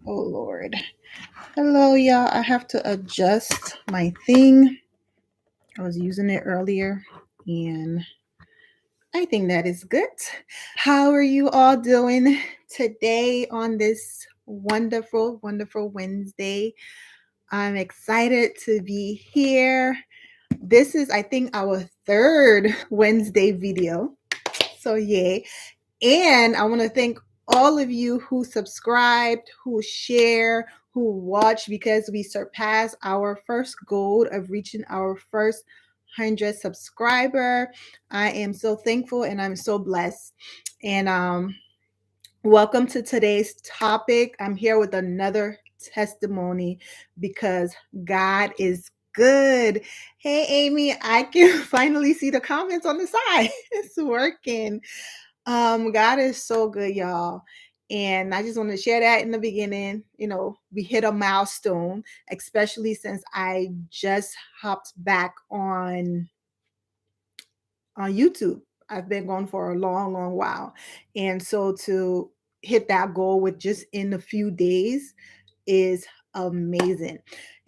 Oh Lord. Hello, y'all. I have to adjust my thing. I was using it earlier and I think that is good. How are you all doing today on this wonderful, wonderful Wednesday? I'm excited to be here. This is, I think, our third Wednesday video. So, yay. And I want to thank all of you who subscribed, who share, who watch, because we surpassed our first goal of reaching our first 100 subscriber. I am so thankful and I'm so blessed. And welcome to today's topic. I'm here with another testimony because God is good. Hey, Amy, I can finally see the comments on the side. It's working. God is so good, y'all. And I just want to share that in the beginning. We hit a milestone, especially since I just hopped back on YouTube. I've been going for a long, long while. And so to hit that goal with just in a few days is amazing.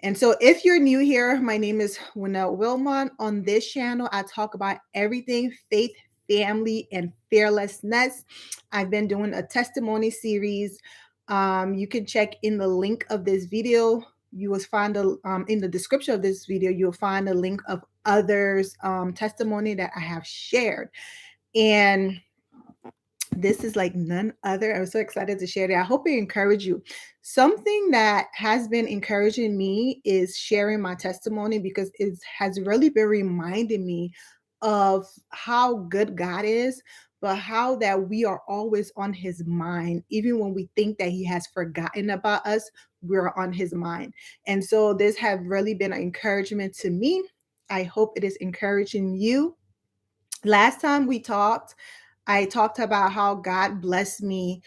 And so if you're new here, my name is Winnell Wilmont. On this channel, I talk about everything faith, family, and fearlessness. I've been doing a testimony series. You can check in the link of this video. You will find in the description of this video, you'll find a link of others' testimony that I have shared. And this is like none other. I'm so excited to share that. I hope it encouraged you. Something that has been encouraging me is sharing my testimony because it has really been reminding me of how good God is, but how that we are always on his mind. Even when we think that he has forgotten about us, we're on his mind. And so this has really been an encouragement to me. I hope it is encouraging you. Last time we talked, I talked about how God blessed me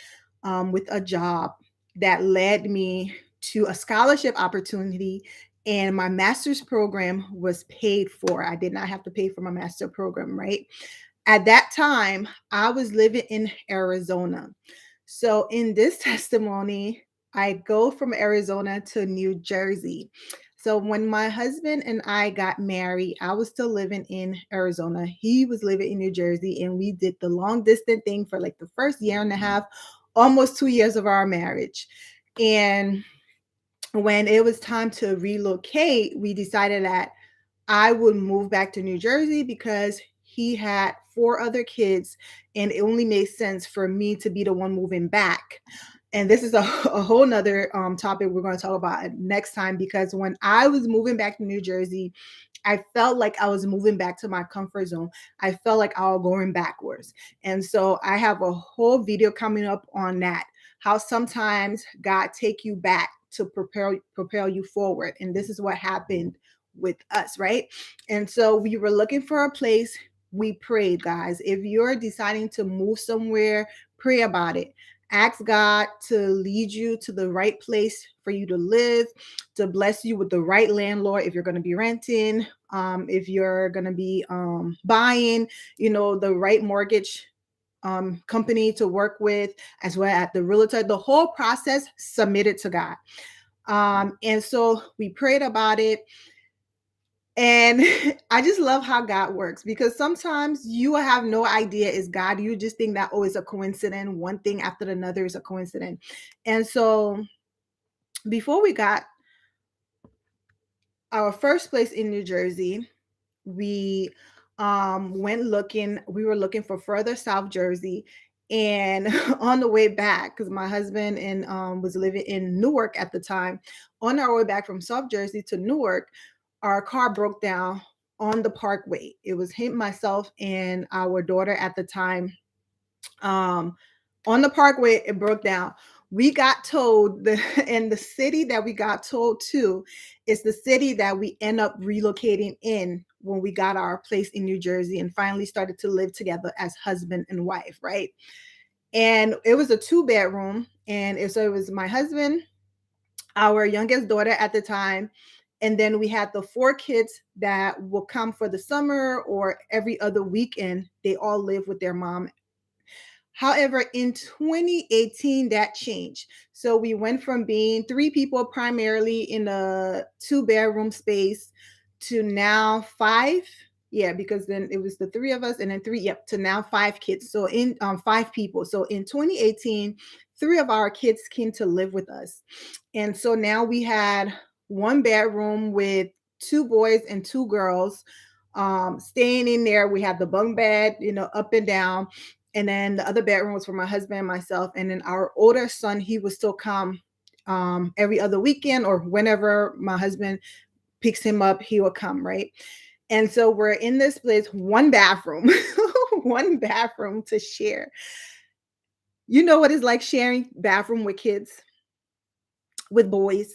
with a job that led me to a scholarship opportunity, and my master's program was paid for. I did not have to pay for my master program, right? At that time, I was living in Arizona. So in this testimony, I go from Arizona to New Jersey. So when my husband and I got married, I was still living in Arizona. He was living in New Jersey, and we did the long distance thing for like the first year and a half, almost 2 years of our marriage. And when it was time to relocate, we decided that I would move back to New Jersey because he had four other kids, and it only made sense for me to be the one moving back. And this is a whole nother topic we're going to talk about next time, because when I was moving back to New Jersey, I felt like I was moving back to my comfort zone. I felt like I was going backwards. And so I have a whole video coming up on that, how sometimes God take you back to propel you forward. And this is what happened with us, right? And so we were looking for a place. We prayed, guys. If you're deciding to move somewhere, pray about it. Ask God to lead you to the right place for you to live, to bless you with the right landlord if you're going to be renting, if you're going to be buying, the right mortgage company to work with, as well as the realtor. The whole process submitted to God. And so we prayed about it. And I just love how God works, because sometimes you will have no idea it's God. You just think that, oh, it's a coincidence. One thing after another is a coincidence. And so before we got our first place in New Jersey, we we were looking for further South Jersey. And on the way back, because my husband and was living in Newark at the time, on our way back from South Jersey to Newark, our car broke down on the parkway. It was him, myself, and our daughter at the time. Um, on the parkway, it broke down. We got told and the city that we got told to is the city that we end up relocating in when we got our place in New Jersey and finally started to live together as husband and wife, right? And it was a 2-bedroom, and so it was my husband, our youngest daughter at the time, and then we had the 4 kids that will come for the summer or every other weekend. They all live with their mom. However, in 2018, that changed. So we went from being three people primarily in a two-bedroom space to now five. Yeah, because then it was the three of us and then three, yep, to now five kids. So in five people. So in 2018, three of our kids came to live with us. And so now we had one bedroom with two boys and two girls staying in there. We had the bunk bed, up and down, and then the other bedroom was for my husband and myself. And then our older son, he would still come every other weekend or whenever my husband picks him up, he will come, right? And so we're in this place, one bathroom, one bathroom to share. You know what it's like sharing bathroom with kids, with boys.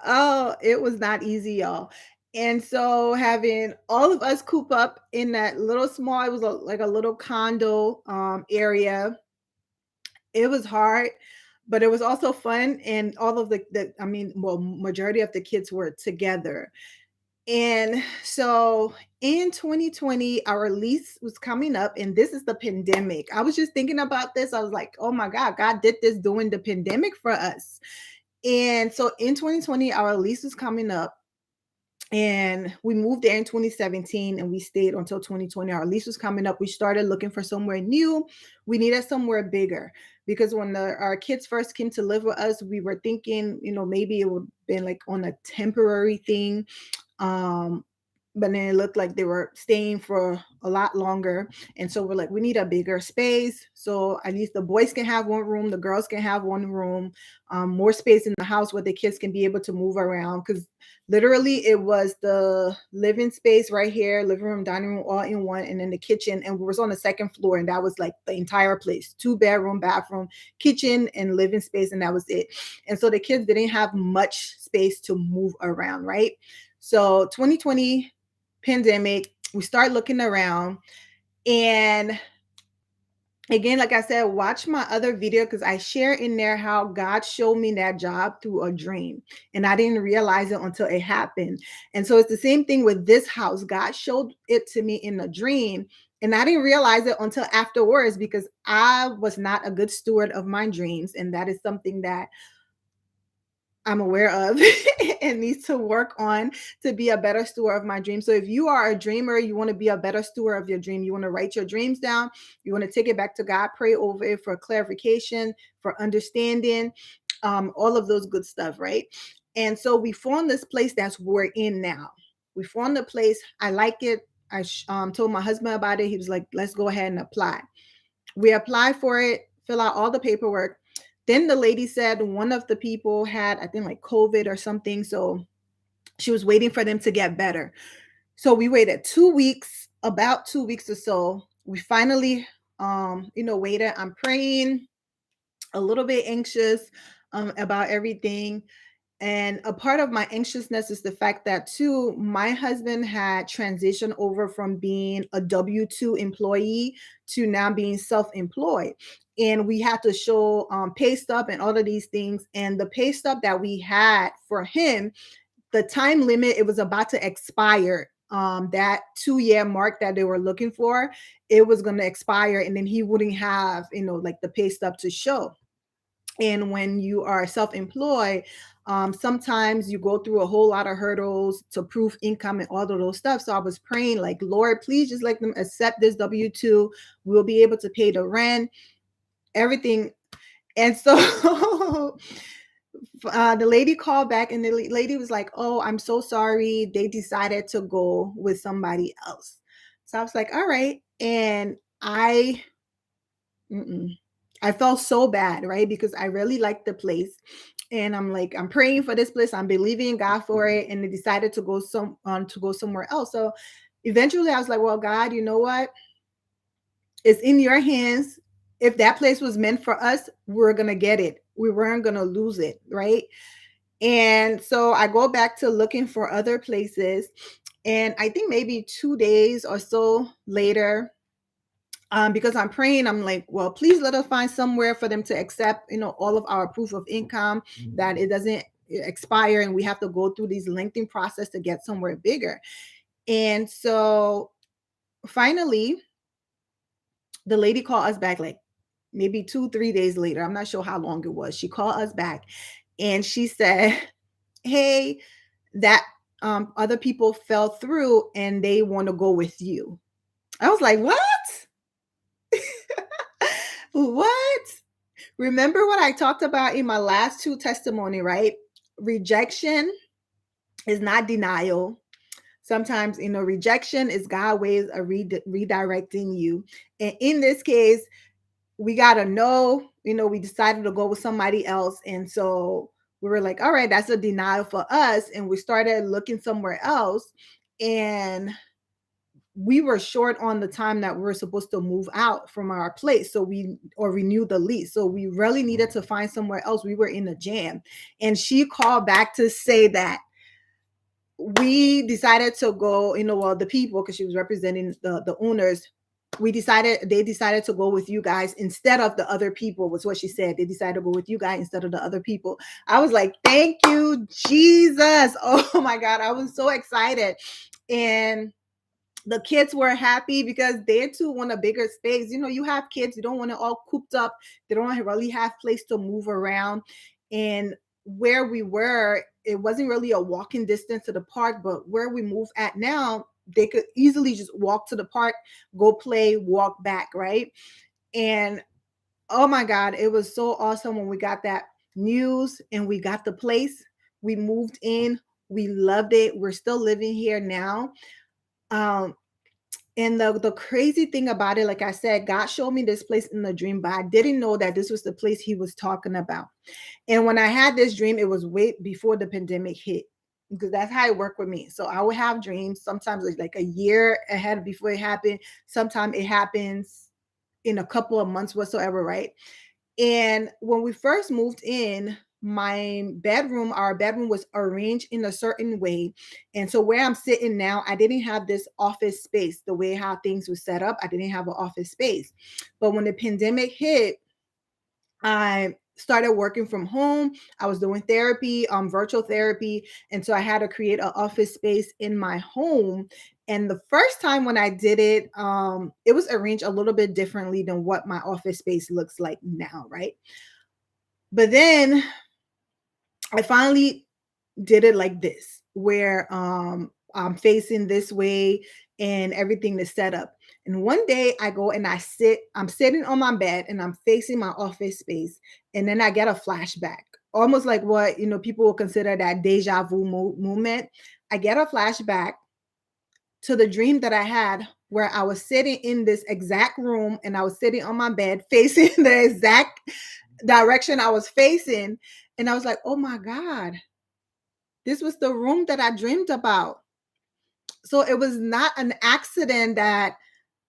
Oh, it was not easy, y'all. And so having all of us coop up in that little small, it was like a little condo area. It was hard, but it was also fun. And all of I mean, well, majority of the kids were together. And so in 2020, our lease was coming up, and this is the pandemic. I was just thinking about this. I was like, oh my God, God did this during the pandemic for us. And so in 2020, our lease was coming up, and we moved there in 2017 and we stayed until 2020. Our lease was coming up. We started looking for somewhere new. We needed somewhere bigger because when our kids first came to live with us, we were thinking, maybe it would have been like on a temporary thing. Um, but then it looked like they were staying for a lot longer. And so we're like, we need a bigger space. So at least the boys can have one room, the girls can have one room, more space in the house where the kids can be able to move around. Because literally it was the living space right here, living room, dining room, all in one, and then the kitchen. And we was on the second floor, and that was like the entire place, two-bedroom, bathroom, kitchen, and living space, and that was it. And so the kids didn't have much space to move around, right? So 2020 pandemic, we start looking around, and again, like I said, watch my other video because I share in there how God showed me that job through a dream, and I didn't realize it until it happened. And so it's the same thing with this house. God showed it to me in a dream, and I didn't realize it until afterwards because I was not a good steward of my dreams, and that is something that I'm aware of and needs to work on to be a better steward of my dream. So if you are a dreamer, you want to be a better steward of your dream, you want to write your dreams down, you want to take it back to God, pray over it for clarification, for understanding, all of those good stuff, right? And so we found this place that's we're in now. We found the place. I like it. I told my husband about it. He was like, let's go ahead and apply. We apply for it, fill out all the paperwork. Then the lady said one of the people had, I think, like COVID or something. So she was waiting for them to get better. So we waited 2 weeks, about 2 weeks or so. We finally, waited. I'm praying, a little bit anxious about everything. And a part of my anxiousness is the fact that, too, my husband had transitioned over from being a W-2 employee to now being self-employed. And we had to show pay stub and all of these things. And the pay stub that we had for him, the time limit, it was about to expire. That 2-year mark that they were looking for, it was going to expire. And then he wouldn't have, like the pay stub to show. And when you are self-employed, sometimes you go through a whole lot of hurdles to prove income and all of those stuff. So I was praying, like, Lord, please just let them accept this W-2. We'll be able to pay the rent, everything. And so the lady called back, and the lady was like, oh, I'm so sorry. They decided to go with somebody else. So I was like, all right. And I felt so bad, right? Because I really liked the place. And I'm like, I'm praying for this place. I'm believing in God for it. And they decided to go somewhere else. So eventually I was like, well, God, you know what? It's in your hands. If that place was meant for us, we're gonna get it. We weren't gonna lose it, right? And so I go back to looking for other places. And I think maybe 2 days or so later, because I'm praying, I'm like, well, please let us find somewhere for them to accept, all of our proof of income, that it doesn't expire and we have to go through these lengthy process to get somewhere bigger. And so finally, The lady called us back like maybe 2, 3 days later. I'm not sure how long it was. She called us back and she said, hey, that other people fell through and they want to go with you. I was like, what? What? Remember what I talked about in my last two testimony, right? Rejection is not denial. Sometimes, rejection is God ways of redirecting you. And in this case, we got to know, we decided to go with somebody else. And so we were like, all right, that's a denial for us. And we started looking somewhere else. And we were short on the time that we were supposed to move out from our place. Or renew the lease. So we really needed to find somewhere else. We were in a jam. And she called back to say that we decided to go, well, the people, because she was representing the owners, they decided to go with you guys instead of the other people, was what she said. They decided to go with you guys instead of the other people. I was like, thank you, Jesus. Oh my God. I was so excited. And the kids were happy because they too want a bigger space. You have kids, you don't want to all cooped up. They don't really have place to move around. And where we were, it wasn't really a walking distance to the park, but where we move at now, they could easily just walk to the park, go play, walk back, right? And oh my God, it was so awesome when we got that news and we got the place. We moved in, we loved it. We're still living here now. And the crazy thing about it, like I said, God showed me this place in the dream, but I didn't know that this was the place he was talking about. And when I had this dream, it was way before the pandemic hit, because that's how it worked with me. So I would have dreams. Sometimes it's like a year ahead before it happened. Sometimes it happens in a couple of months whatsoever, right? And when we first moved in, our bedroom was arranged in a certain way. And so where I'm sitting now, I didn't have this office space the way how things were set up. I didn't have an office space. But when the pandemic hit, I started working from home. I was doing therapy, virtual therapy. And so I had to create an office space in my home. And the first time when I did it, it was arranged a little bit differently than what my office space looks like now, right? But then I finally did it like this, where I'm facing this way and everything is set up. And one day I go and I'm sitting on my bed and I'm facing my office space. And then I get a flashback, almost like what, people will consider that deja vu moment. I get a flashback to the dream that I had where I was sitting in this exact room and I was sitting on my bed facing the exact direction I was facing. And I was like, oh my God, this was the room that I dreamed about. So it was not an accident that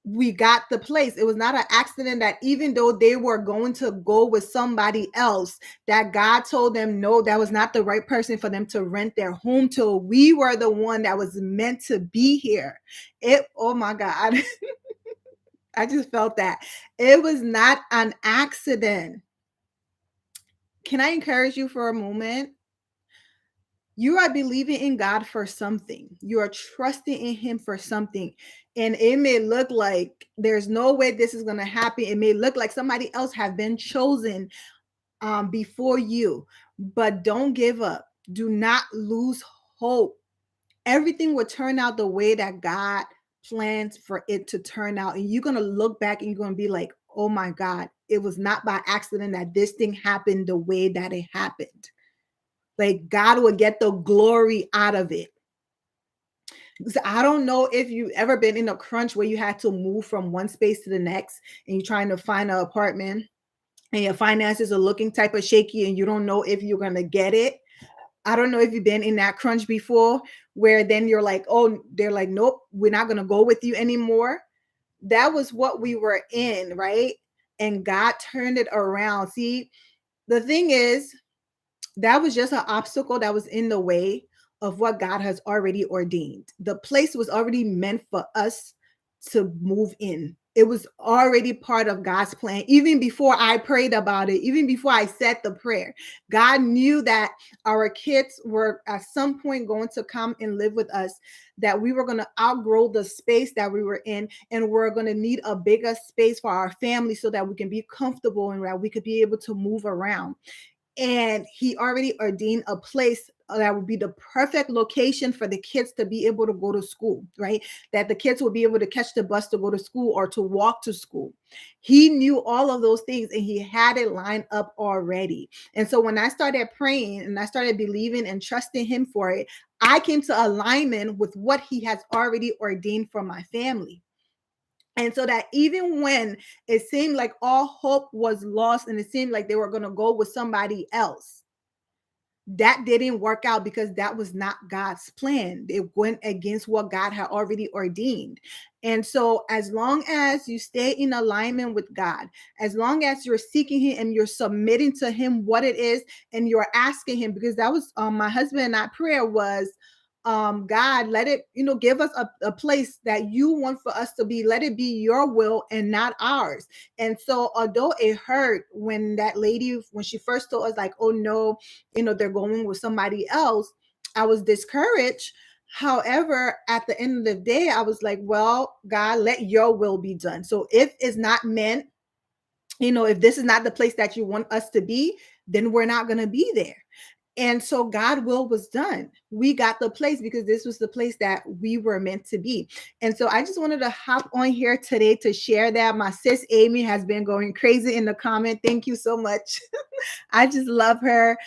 we got the place. It was not an accident that even though they were going to go with somebody else, that God told them, no, that was not the right person for them to rent their home to. We were the one that was meant to be here. Oh my God. I just felt that. It was not an accident. Can I encourage you for a moment? You are believing in God for something. You are trusting in him for something. And it may look like there's no way this is going to happen. It may look like somebody else have been chosen before you, but don't give up. Do not lose hope. Everything will turn out the way that God plans for it to turn out. And you're going to look back and you're going to be like, oh my God, it was not by accident that this thing happened the way that it happened. Like God will get the glory out of it. Because I don't know if you've ever been in a crunch where you had to move from one space to the next and you're trying to find an apartment and your finances are looking type of shaky and you don't know if you're going to get it. I don't know if you've been in that crunch before where then you're like, oh, they're like, nope, we're not going to go with you anymore. That was what we were in, right? And God turned it around. See, the thing is, that was just an obstacle that was in the way of what God has already ordained. The place was already meant for us to move in. It was already part of God's plan. Even before I prayed about it, even before I said the prayer, God knew that our kids were at some point going to come and live with us, that we were going to outgrow the space that we were in, and we're going to need a bigger space for our family so that we can be comfortable and that we could be able to move around. And he already ordained a place that would be the perfect location for the kids to be able to go to school, right? That the kids will be able to catch the bus to go to school or to walk to school. He knew all of those things and he had it lined up already. And so when I started praying and I started believing and trusting him for it, I came to alignment with what he has already ordained for my family. And so that even when it seemed like all hope was lost and it seemed like they were going to go with somebody else, that didn't work out because that was not God's plan. It went against what God had already ordained. And so, as long as you stay in alignment with God, as long as you're seeking Him and you're submitting to Him what it is, and you're asking Him, because that was my husband and I prayer was, God, let it, give us a place that you want for us to be. Let it be your will and not ours. And so, although it hurt when that lady, when she first told us, like, oh no, they're going with somebody else, I was discouraged. However, at the end of the day, I was like, well, God, let your will be done. So if it's not meant, if this is not the place that you want us to be, then we're not going to be there. And so God will was done. We got the place because this was the place that we were meant to be. And so I just wanted to hop on here today to share that. My sis Amy has been going crazy in the comment. Thank you so much. I just love her.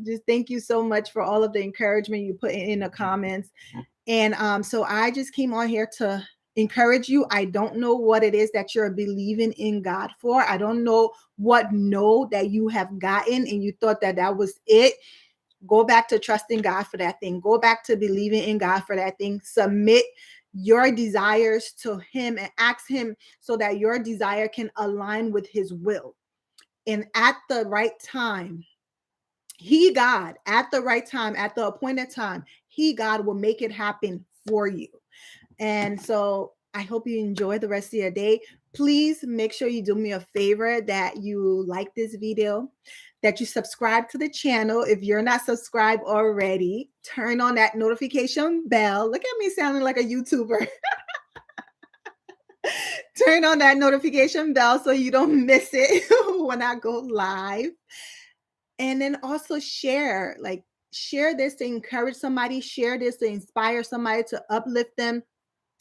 Just thank you so much for all of the encouragement you put in the comments. And so I just came on here to encourage you. I don't know what it is that you're believing in God for. I don't know what no that you have gotten and you thought that that was it. Go back to trusting God for that thing. Go back to believing in God for that thing. Submit your desires to Him and ask Him so that your desire can align with His will. And at the right time, God, at the right time, at the appointed time, God will make it happen for you. And so I hope you enjoy the rest of your day. Please make sure you do me a favor, that you like this video, that you subscribe to the channel. If you're not subscribed already, turn on that notification bell. Look at me sounding like a YouTuber. Turn on that notification bell so you don't miss it when I go live. And then also share this to encourage somebody, share this to inspire somebody, to uplift them,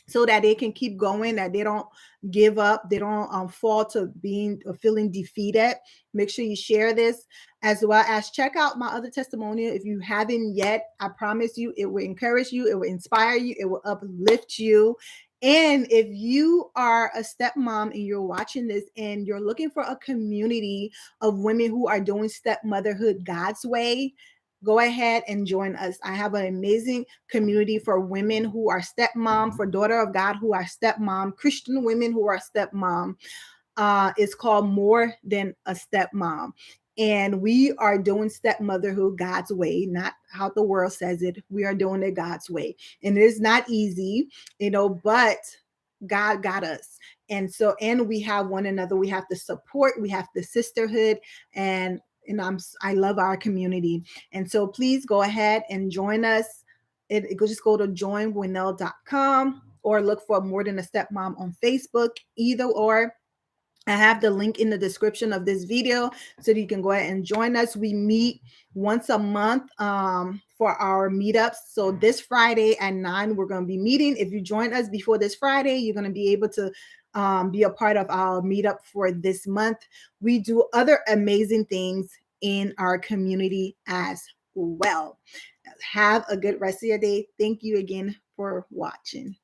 so that they can keep going, that they don't give up, they don't fall to being or feeling defeated. Make sure you share this, as well as check out my other testimonial if you haven't yet. I promise you, it will encourage you, it will inspire you, it will uplift you. And if you are a stepmom and you're watching this and you're looking for a community of women who are doing stepmotherhood God's way, go ahead and join us. I have an amazing community for women who are stepmom, for daughter of God who are stepmom, Christian women who are stepmom. It's called More Than a Stepmom. And we are doing stepmotherhood God's way, not how the world says it. We are doing it God's way. And it is not easy, but God got us. And so, and we have one another. We have the support, we have the sisterhood, and I love our community. And so please go ahead and join us. Just go to joinwinnell.com or look for More Than a Stepmom on Facebook, either or. I have the link in the description of this video so that you can go ahead and join us. We meet once a month for our meetups. So this Friday at 9, we're going to be meeting. If you join us before this Friday, you're going to be able to be a part of our meetup for this month. We do other amazing things in our community as well. Have a good rest of your day. Thank you again for watching.